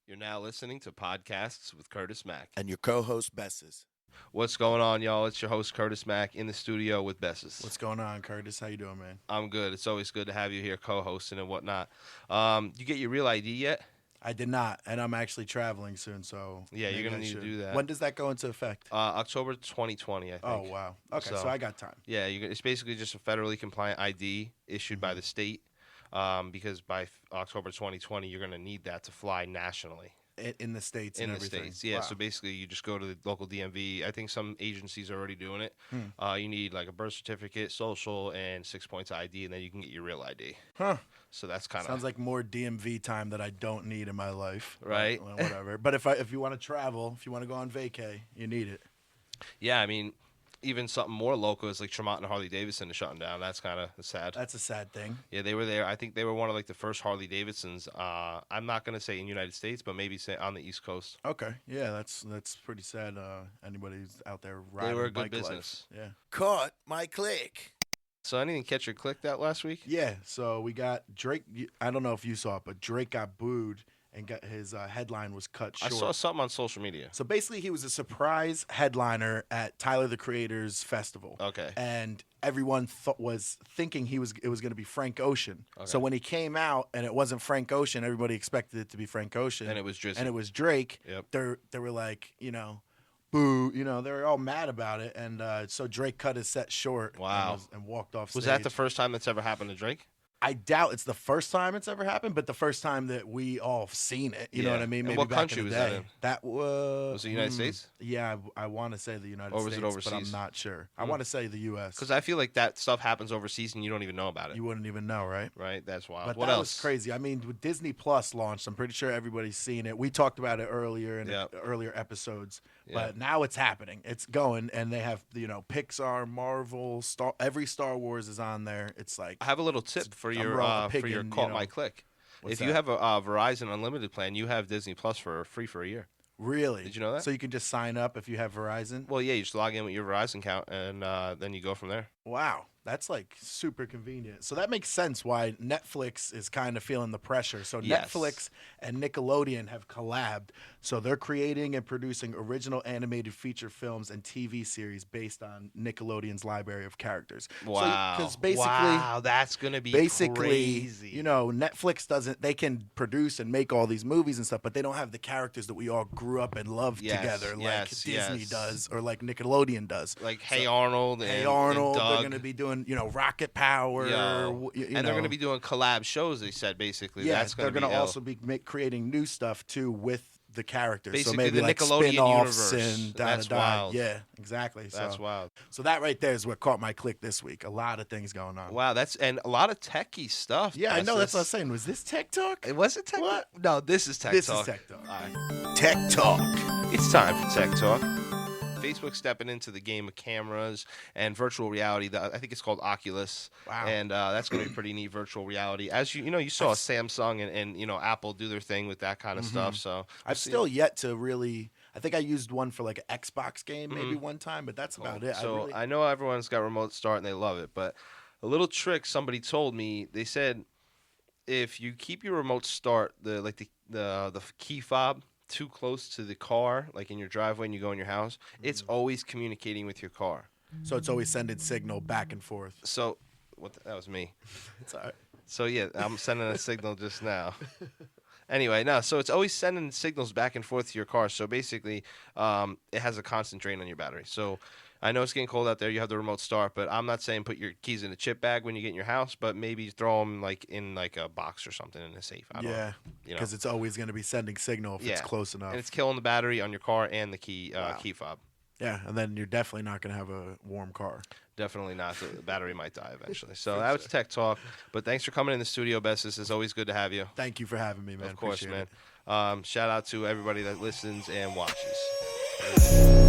You're now listening to Podcasts with Curtis Mack. And your co-host, Bessas. What's going on, y'all? It's your host, Curtis Mack, in the studio with Bessas. What's going on, Curtis? How you doing, man? I'm good. It's always good to have you here co-hosting and whatnot. You get your Real ID yet? I did not, and I'm actually traveling soon, so... Yeah, you're going to need to do that. When does that go into effect? October 2020, I think. Oh, wow. Okay, so I got time. Yeah, it's basically just a federally compliant ID issued by the state because by October 2020, you're going to need that to fly nationally. In the States in and the everything. States, yeah. Wow. So basically, you just go to the local DMV. I think some agencies are already doing it. You need like a birth certificate, social, and 6 points of ID, and then you can get your Real ID. Huh. So that's kind of... Sounds like more DMV time that I don't need in my life. Right. But, whatever. But if you want to travel, if you want to go on vacay, you need it. Yeah, I mean, even something more local is like Tremont and Harley Davidson is shutting down. That's kind of sad. That's a sad thing. Yeah, they were there. I think they were one of like the first Harley Davidsons. I'm not gonna say in the United States, but maybe say on the East Coast. Okay, yeah, that's pretty sad. Anybody who's out there riding They were a good bike business. Life. Yeah. Caught my click. So anything catch your click that last week? Yeah, so we got Drake. I don't know if you saw it, but Drake got booed and got his headline was cut short. I saw something on social media. So basically, he was a surprise headliner at Tyler the Creator's festival. Okay. And everyone was thinking it was going to be Frank Ocean. Okay. So when he came out and it wasn't Frank Ocean, everybody expected it to be Frank Ocean. And it was Drizzy. And it was Drake. Yep. They were like, boo, they were all mad about it. And so Drake cut his set short. Wow. And walked off stage. Was that the first time that's ever happened to Drake? I doubt it's the first time it's ever happened, but the first time that we all have seen it. You know what I mean? And Maybe what back country in the was that day. in? That Was it the United States? Yeah, I want to say the United States. Or was it overseas? But I'm not sure. I want to say the U.S. Because I feel like that stuff happens overseas and you don't even know about it. You wouldn't even know, right? Right? That's wild. But What that else? was crazy. I mean, with Disney Plus launched, I'm pretty sure everybody's seen it. We talked about it earlier in earlier episodes, but now it's happening. It's going, and they have Pixar, Marvel, every Star Wars is on there. It's like I have a little tip for your Caught My Click. If you have a Verizon Unlimited plan, you have Disney Plus for free for a year. Really? Did you know that? So you can just sign up if you have Verizon? Well, yeah, you just log in with your Verizon account, and then you go from there. Wow. That's like super convenient. So that makes sense why Netflix is kind of feeling the pressure. So Netflix and Nickelodeon have collabed. So they're creating and producing original animated feature films and TV series based on Nickelodeon's library of characters. Wow. Because basically, that's going to be crazy. Netflix they can produce and make all these movies and stuff, but they don't have the characters that we all grew up and loved together like Disney does or like Nickelodeon does. Like Hey Arnold and Doug. They're going to be doing Rocket Power. And they're going to be doing collab shows, they said, basically. Yeah, that's they're going to also be creating new stuff, too, with the characters. Basically, so maybe the like Nickelodeon spin-offs universe. and That's wild. Yeah, exactly. That's wild. So that right there is what caught my click this week. A lot of things going on. Wow, and a lot of techie stuff. Yeah, I know. That's what I was saying. Was this Tech Talk? Was it Tech Talk? No, this is Tech Talk. This is Tech Talk. All right. Tech Talk. It's time for Tech Talk. Facebook stepping into the game of cameras and virtual reality. I think it's called Oculus. Wow. And that's going to be pretty neat virtual reality. As you saw Samsung and Apple do their thing with that kind of stuff. So I've still yet to really. I think I used one for like an Xbox game maybe one time, but that's about it. So I know everyone's got remote start and they love it, but a little trick somebody told me. They said if you keep your remote start the key fob too close to the car, like in your driveway and you go in your house, it's always communicating with your car. So it's always sending signal back and forth. So that was me. It's all right. So yeah, I'm sending a signal just now. Anyway, no, so it's always sending signals back and forth to your car. So basically, it has a constant drain on your battery. So I know it's getting cold out there. You have the remote start, but I'm not saying put your keys in a chip bag when you get in your house, but maybe throw them in a box or something in a safe. I don't know. Because it's always going to be sending signal if it's close enough. And it's killing the battery on your car and the key fob. Yeah, and then you're definitely not going to have a warm car. Definitely not. The battery might die eventually. So that was Tech Talk. But thanks for coming in the studio, Bessas. It's always good to have you. Thank you for having me, man. Of course, Appreciate man. Shout out to everybody that listens and watches.